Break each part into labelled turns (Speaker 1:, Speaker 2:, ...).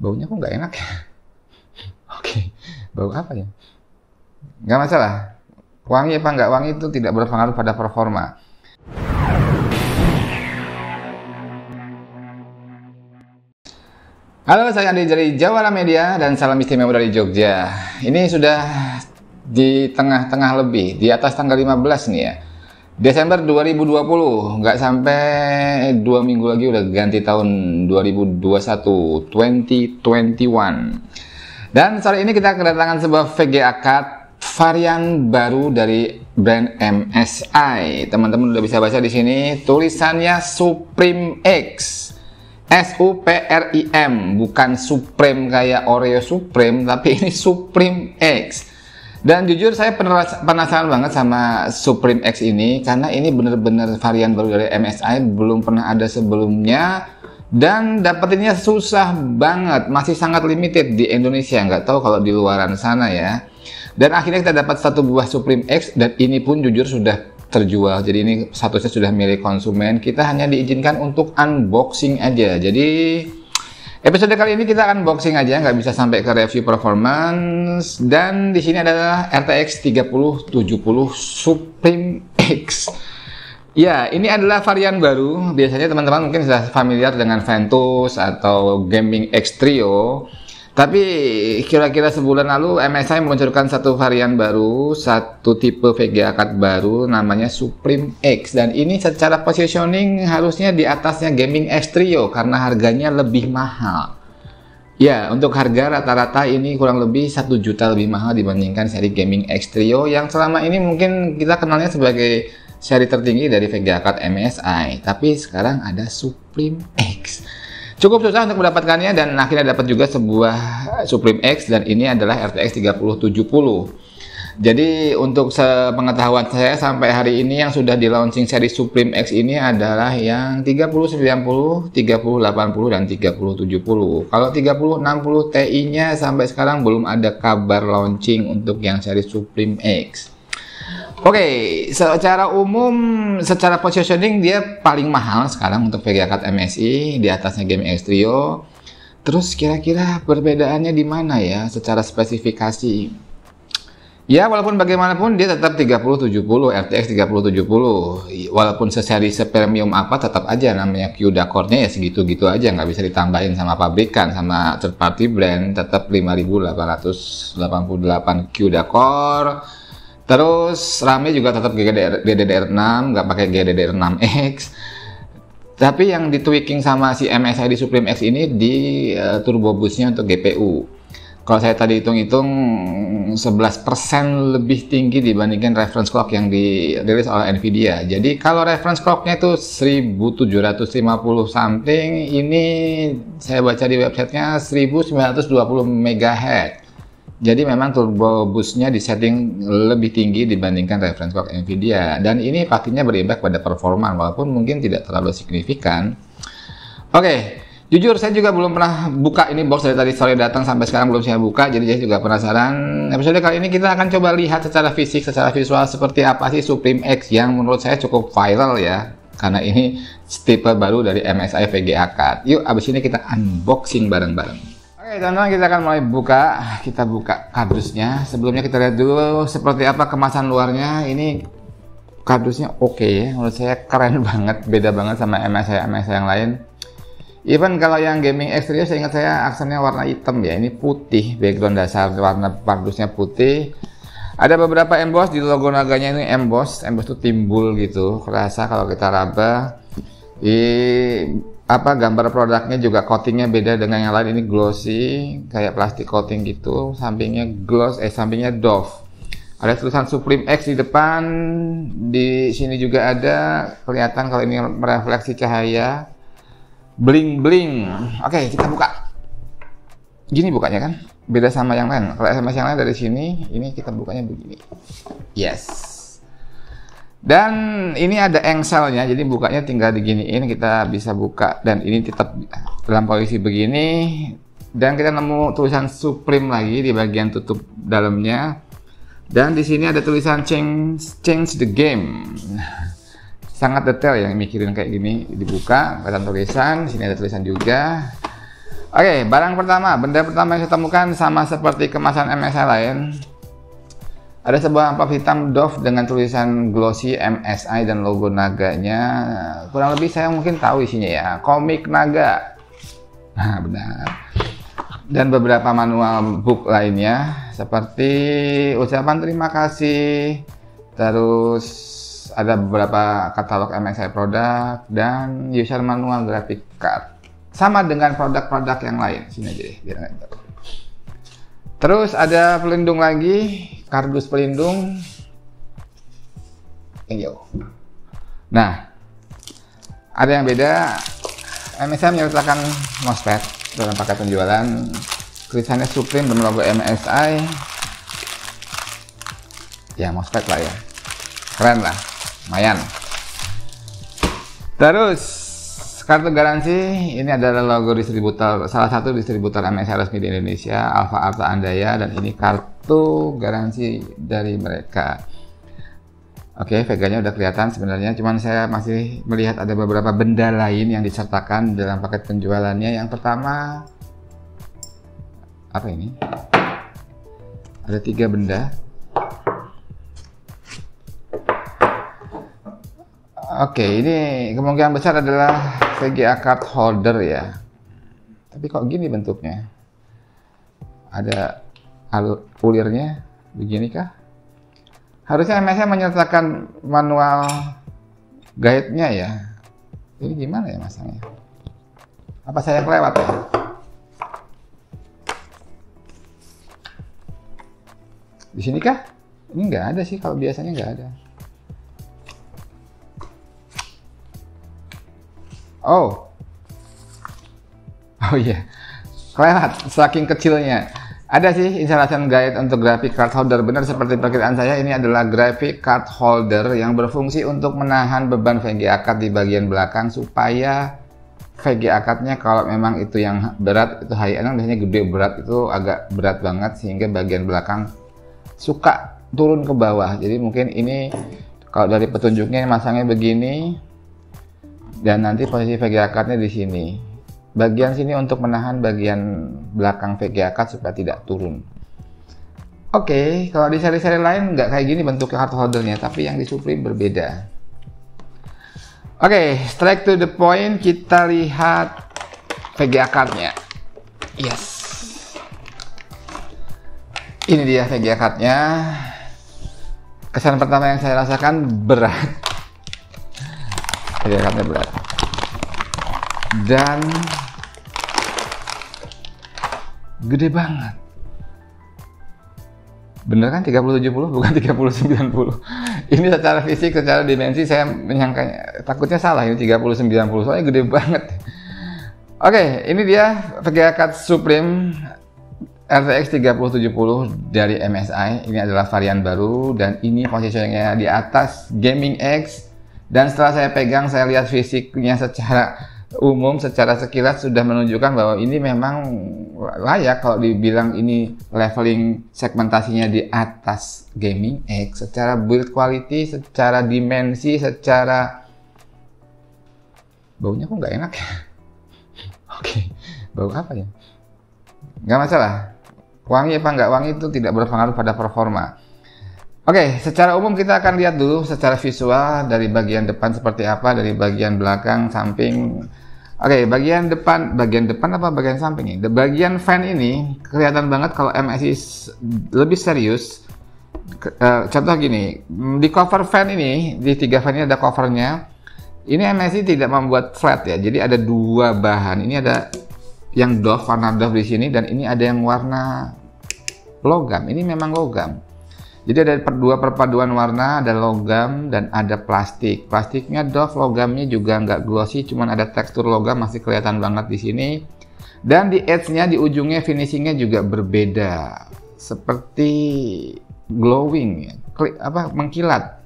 Speaker 1: Baunya kok nggak enak ya? Oke, bau apa ya? Nggak masalah. Wangi apa nggak wangi itu tidak berpengaruh pada performa. Halo, saya Andi dari Jawara Media dan salam istimewa dari Jogja. Ini sudah di tengah-tengah lebih, di atas tanggal 15 nih ya. Desember 2020, nggak sampai 2 minggu lagi udah ganti tahun 2021, 2021. Dan sore ini kita kedatangan sebuah VGA card varian baru dari brand MSI. Teman-teman udah bisa baca di sini tulisannya Supreme X. SUPRIM, bukan Supreme kayak Oreo Supreme, tapi ini Supreme X. Dan jujur saya penasaran banget sama Supreme X ini, karena ini bener-bener varian baru dari MSI, belum pernah ada sebelumnya, dan dapetinnya susah banget, masih sangat limited di Indonesia, nggak tahu kalau di luaran sana ya. Dan akhirnya kita dapat satu buah Supreme X, dan ini pun jujur sudah terjual, jadi ini statusnya sudah milik konsumen. Kita hanya diizinkan untuk unboxing aja. Jadi episode kali ini kita unboxing aja, nggak bisa sampai ke review performance. Dan di sini adalah RTX 3070 Supreme X. Ya, ini adalah varian baru. Biasanya teman-teman mungkin sudah familiar dengan Ventus atau Gaming X Trio. Tapi kira-kira sebulan lalu MSI meluncurkan satu varian baru, satu tipe VGA card baru namanya Supreme X, dan ini secara positioning harusnya di atasnya Gaming X Trio karena harganya lebih mahal. Ya, untuk harga rata-rata ini kurang lebih 1 juta lebih mahal dibandingkan seri Gaming X Trio yang selama ini mungkin kita kenalnya sebagai seri tertinggi dari VGA card MSI. Tapi sekarang ada Supreme X. Cukup susah untuk mendapatkannya dan akhirnya dapat juga sebuah Supreme X, dan ini adalah RTX 3070. Jadi untuk sepengetahuan saya sampai hari ini yang sudah di launching seri Supreme X ini adalah yang 3090, 3080 dan 3070. Kalau 3060 Ti-nya sampai sekarang belum ada kabar launching untuk yang seri Supreme X. Oke, secara umum, secara positioning dia paling mahal sekarang untuk VGA card MSI, di atasnya Gaming X Trio. Terus kira-kira perbedaannya di mana ya secara spesifikasi? Ya, walaupun bagaimanapun dia tetap 3070, RTX 3070. Walaupun seseri sepremium apa, tetap aja namanya CUDA core-nya ya segitu-gitu aja, nggak bisa ditambahin sama pabrikan, sama third party brand, tetap 5888 CUDA core. Terus RAM-nya juga tetap GDDR6, nggak pakai GDDR6X. Tapi yang di tweaking sama si MSI di Supreme X ini di turbo boost-nya untuk GPU. Kalau saya tadi hitung-hitung 11% lebih tinggi dibandingkan reference clock yang dirilis oleh Nvidia. Jadi kalau reference clock-nya itu 1750 something, ini saya baca di websitenya 1920 MHz. Jadi memang turbo boost-nya disetting lebih tinggi dibandingkan reference clock Nvidia, dan ini pastinya berimpact pada performa walaupun mungkin tidak terlalu signifikan. Oke, jujur saya juga belum pernah buka ini box dari tadi sore datang sampai sekarang belum saya buka, jadi saya juga penasaran. Episode kali ini kita akan coba lihat secara fisik, secara visual seperti apa sih Supreme X yang menurut saya cukup viral ya, karena ini tipe baru dari MSI VGA card. Yuk, abis ini kita unboxing bareng-bareng. Oke teman-teman, kita akan mulai buka. Kita buka kardusnya. Sebelumnya kita lihat dulu seperti apa kemasan luarnya. Ini kardusnya oke ya, menurut saya keren banget, beda banget sama MSI yang lain. Even kalau yang Gaming X Trio, saya ingat saya aksennya warna hitam ya, ini putih, background dasar warna kardusnya putih. Ada beberapa emboss di logo naganya, ini emboss itu timbul gitu, kerasa kalau kita raba. Gambar produknya juga coatingnya beda dengan yang lain. Ini glossy kayak plastik coating gitu, sampingnya gloss, sampingnya doff. Ada tulisan Supreme X di depan, di sini juga ada kelihatan kalau ini merefleksi cahaya, bling bling. Oke, kita buka. Gini bukanya kan, beda sama yang lain. Kalau SMS yang lain dari sini, ini kita bukanya begini. Yes. Dan ini ada engselnya, jadi bukanya tinggal diginiin, kita bisa buka, dan ini tetap dalam posisi begini. Dan kita nemu tulisan Supreme lagi di bagian tutup dalamnya. Dan di sini ada tulisan change the game. Sangat detail yang mikirin kayak gini. Dibuka, kelihatan tulisan, di sini ada tulisan juga. Oke, benda pertama yang saya temukan sama seperti kemasan MSI lain. Ada sebuah amplop hitam Dove dengan tulisan glossy MSI dan logo naganya. Kurang lebih saya mungkin tahu isinya ya, komik naga. Nah, benar. Dan beberapa manual book lainnya seperti ucapan terima kasih. Terus ada beberapa katalog MSI produk dan user manual graphic card. Sama dengan produk-produk yang lain. Sini aja deh, biar nggak tahu. Terus ada pelindung lagi, kardus pelindung. Nah, ada yang beda. MSI menyertakan mousepad dalam paket penjualan. Tulisannya Supreme dan logo MSI. Ya, mousepad lah ya. Keren lah, lumayan. Terus kartu garansi, ini adalah logo distributor, salah satu distributor MSI resmi di Indonesia, Alfa Arta Andaya, dan ini kartu garansi dari mereka. Oke, Vega-nya udah kelihatan sebenarnya, cuman saya masih melihat ada beberapa benda lain yang disertakan dalam paket penjualannya. Yang pertama, apa ini? Ada 3 benda. Oke, ini kemungkinan besar adalah VGA card holder ya. Tapi kok gini bentuknya? Ada ulirnya, begini kah? Harusnya MSI menyertakan manual guide-nya ya. Ini gimana ya masangnya? Apa saya kelewat ya? Di sini kah? Ini nggak ada sih, kalau biasanya nggak ada. Oh iya, kelewat saking kecilnya. Ada sih installation guide untuk graphic card holder. Benar seperti perkiraan saya, ini adalah graphic card holder yang berfungsi untuk menahan beban VGA card di bagian belakang supaya VGA card-nya kalau memang itu yang berat, itu high end biasanya gede, berat itu agak berat banget sehingga bagian belakang suka turun ke bawah. Jadi mungkin ini kalau dari petunjuknya masangnya begini. Dan nanti posisi VGA card-nya di sini. Bagian sini untuk menahan bagian belakang VGA card supaya tidak turun. Oke, kalau di seri-seri lain nggak kayak gini bentuk card holdernya, tapi yang di Supreme berbeda. Oke, straight to the point, kita lihat VGA card-nya. Yes. Ini dia VGA card-nya. Kesan pertama yang saya rasakan berat. VGA berat dan gede banget. Bener kan 3070 bukan 3090. Ini secara fisik, secara dimensi saya menyangkanya, takutnya salah, ini 3090 soalnya gede banget. Oke, ini dia VGA card Supreme RTX 3070 dari MSI. Ini adalah varian baru dan ini posisinya di atas Gaming X. Dan setelah saya pegang, saya lihat fisiknya secara umum, secara sekilas sudah menunjukkan bahwa ini memang layak kalau dibilang ini leveling segmentasinya di atas Gaming X. Secara build quality, secara dimensi, secara baunya kok nggak enak ya? Oke, bau apa ya? Nggak masalah. Wangi apa nggak wangi itu tidak berpengaruh pada performa. Oke, secara umum kita akan lihat dulu secara visual dari bagian depan seperti apa, dari bagian belakang, samping. Oke, bagian depan apa bagian samping ini? Bagian fan ini kelihatan banget kalau MSI lebih serius. Contoh gini, di cover fan ini, di 3 fan ini ada covernya. Ini MSI tidak membuat flat ya, jadi ada 2 bahan. Ini ada yang Dove, warna Dove di sini, dan ini ada yang warna logam. Ini memang logam. Jadi ada 2 perpaduan warna, ada logam dan ada plastik. Plastiknya Dove, logamnya juga nggak glossy, cuman ada tekstur logam masih kelihatan banget di sini. Dan di edge-nya, di ujungnya finishingnya juga berbeda, seperti glowing, mengkilat.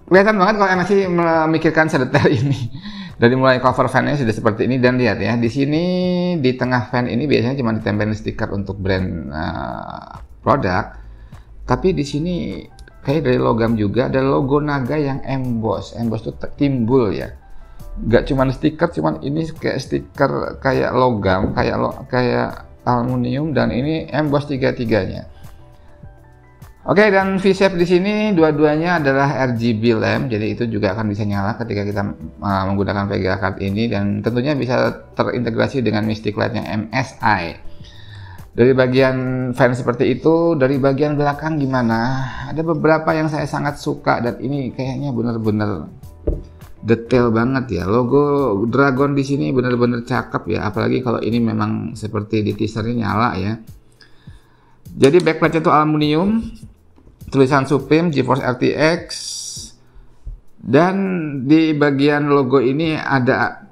Speaker 1: Kelihatan banget kalau MSI memikirkan sedetail ini. Dari mulai cover fan-nya sudah seperti ini, dan lihat ya, di sini di tengah fan ini biasanya cuma ditempelin stiker untuk brand produk, tapi di sini kayak dari logam juga ada logo naga yang emboss itu timbul ya. Nggak cuman stiker, cuman ini kayak stiker kayak logam, kayak aluminium, dan ini emboss tiga-tiganya. Oke, dan V-shape di sini dua-duanya adalah RGB lamp, jadi itu juga akan bisa nyala ketika kita menggunakan VGA card ini, dan tentunya bisa terintegrasi dengan Mystic Light-nya MSI. Dari bagian fan seperti itu, dari bagian belakang gimana? Ada beberapa yang saya sangat suka, dan ini kayaknya bener-bener detail banget ya. Logo Dragon di sini bener-bener cakep ya, apalagi kalau ini memang seperti di teasernya nyala ya. Jadi backplate-nya itu aluminium, tulisan Supreme, GeForce RTX, dan di bagian logo ini ada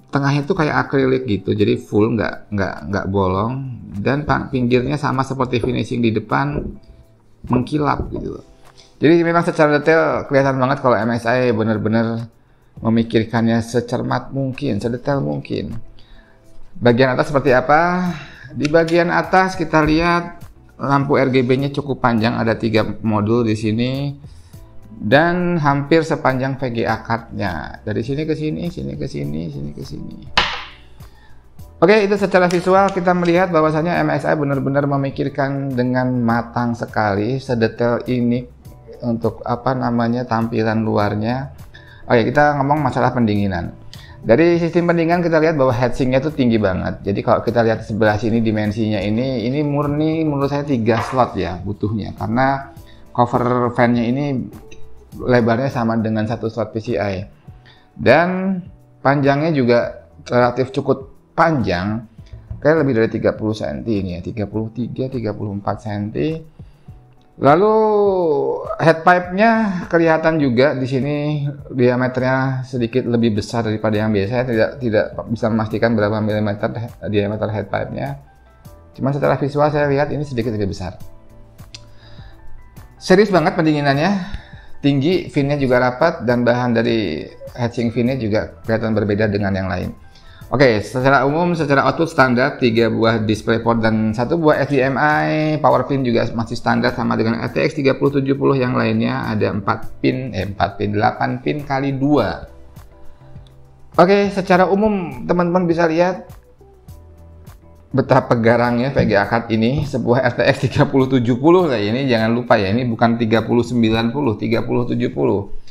Speaker 1: tengahnya itu kayak akrilik gitu, jadi full, nggak bolong, dan pinggirnya sama seperti finishing di depan, mengkilap gitu. Jadi memang secara detail kelihatan banget kalau MSI benar-benar memikirkannya secermat mungkin, sedetail mungkin. Bagian atas seperti apa? Di bagian atas kita lihat lampu RGB-nya cukup panjang, ada 3 modul di sini, dan hampir sepanjang VGA card-nya. Dari sini ke sini, sini ke sini, sini ke sini. Oke, itu secara visual kita melihat bahwasanya MSI benar-benar memikirkan dengan matang sekali, sedetail ini untuk tampilan luarnya. Oke, kita ngomong masalah pendinginan. Dari sistem pendinginan kita lihat bahwa heatsinknya itu tinggi banget. Jadi kalau kita lihat sebelah sini dimensinya ini murni menurut saya 3 slot ya butuhnya, karena cover fan-nya ini lebarnya sama dengan 1 slot PCI, dan panjangnya juga relatif cukup panjang, kayak lebih dari 30 cm ini ya, 33-34 cm. Lalu headpipe-nya kelihatan juga di sini diameternya sedikit lebih besar daripada yang biasa. Saya tidak bisa memastikan berapa milimeter diameter headpipe-nya. Cuma secara visual saya lihat ini sedikit lebih besar. Serius banget pendinginannya, tinggi, fin-nya juga rapat, dan bahan dari heatsink fin-nya juga kelihatan berbeda dengan yang lain. Oke, secara umum, secara output standar 3 buah DisplayPort dan 1 buah HDMI, power pin juga masih standar sama dengan RTX 3070 yang lainnya, ada 8 pin kali 2. Oke, secara umum teman-teman bisa lihat betapa garangnya VGA card ini, sebuah RTX 3070 kayak ini, jangan lupa ya, ini bukan 3090, 3070.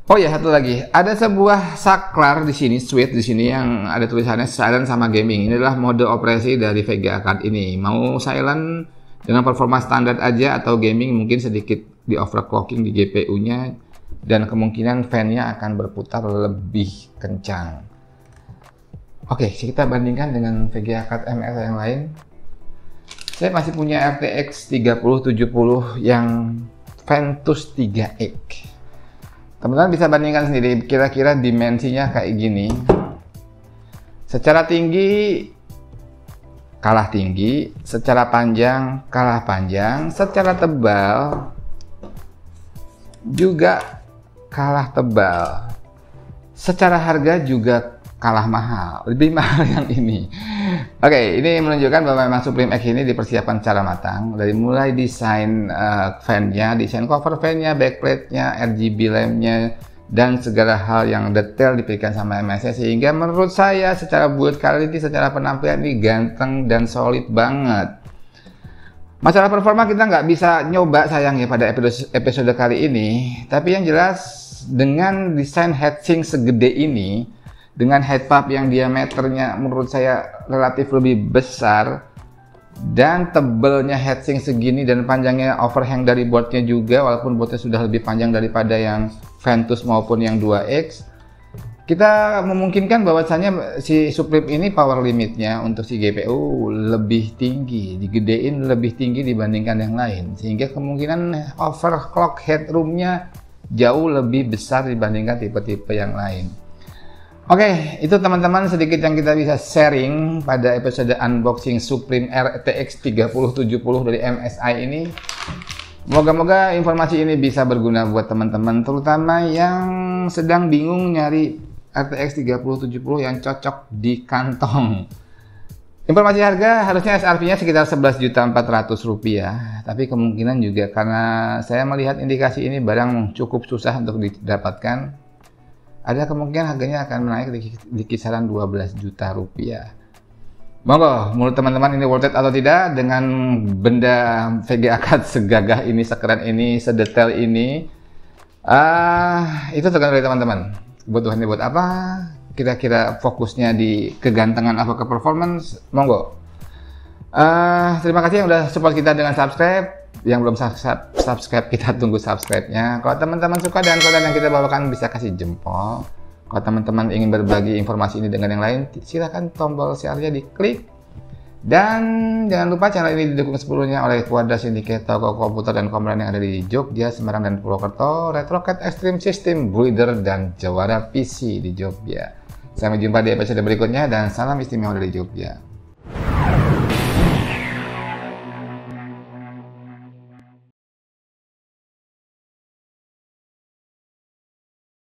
Speaker 1: Oh ya, satu lagi, ada sebuah saklar di sini, switch di sini yang ada tulisannya silent sama gaming. Ini adalah mode operasi dari VGA card ini. Mau silent dengan performa standar aja atau gaming mungkin sedikit di overclocking di GPU-nya, dan kemungkinan fan-nya akan berputar lebih kencang. Oke, kita bandingkan dengan VGA card MSI yang lain. Saya masih punya RTX 3070 yang Ventus 3X. Teman-teman bisa bandingkan sendiri, kira-kira dimensinya kayak gini. Secara tinggi kalah tinggi, secara panjang kalah panjang, secara tebal juga kalah tebal, secara harga juga kalah mahal, lebih mahal yang ini. Oke, ini menunjukkan bahwa memang Supreme X ini dipersiapkan secara matang, dari mulai desain fan-nya, desain cover fan-nya, backplate-nya, RGB lamp-nya, dan segala hal yang detail diberikan sama MSI, sehingga menurut saya secara build quality, secara penampilan ini ganteng dan solid banget. Masalah performa kita nggak bisa nyoba sayang ya pada episode kali ini, tapi yang jelas dengan desain heatsink segede ini, dengan headpipe yang diameternya menurut saya relatif lebih besar, dan tebelnya heatsink segini, dan panjangnya overhang dari boardnya juga, walaupun boardnya sudah lebih panjang daripada yang Ventus maupun yang 2X, kita memungkinkan bahwasanya si Supreme ini power limitnya untuk si GPU lebih tinggi, digedein lebih tinggi dibandingkan yang lain, sehingga kemungkinan overclock headroomnya jauh lebih besar dibandingkan tipe-tipe yang lain. Oke, itu teman-teman sedikit yang kita bisa sharing pada episode unboxing Supreme RTX 3070 dari MSI ini. Moga-moga informasi ini bisa berguna buat teman-teman, terutama yang sedang bingung nyari RTX 3070 yang cocok di kantong. Informasi harga harusnya SRP-nya sekitar Rp11.400.000, tapi kemungkinan juga karena saya melihat indikasi ini barang cukup susah untuk didapatkan, ada kemungkinan harganya akan naik di kisaran 12 juta rupiah. Monggo, menurut teman-teman ini worth it atau tidak dengan benda VGA card segagah ini, sekeren ini, sedetail ini? Itu tergantung dari teman-teman. Kebutuhannya buat apa? Kira-kira fokusnya di kegantengan apa ke performance? Monggo. Terima kasih yang udah support kita dengan subscribe. Yang belum subscribe, kita tunggu subscribe-nya. Kalau teman-teman suka dengan konten yang kita bawakan, bisa kasih jempol. Kalau teman-teman ingin berbagi informasi ini dengan yang lain, silakan tombol share-nya diklik. Dan jangan lupa channel ini didukung sepenuhnya oleh Quadra Syndicate, toko komputer dan komponen yang ada di Jogja, Semarang, dan Purwokerto, RetroCAD Extreme System, Breeder, dan Jawara PC di Jogja. Sampai jumpa di episode berikutnya, dan salam istimewa dari Jogja.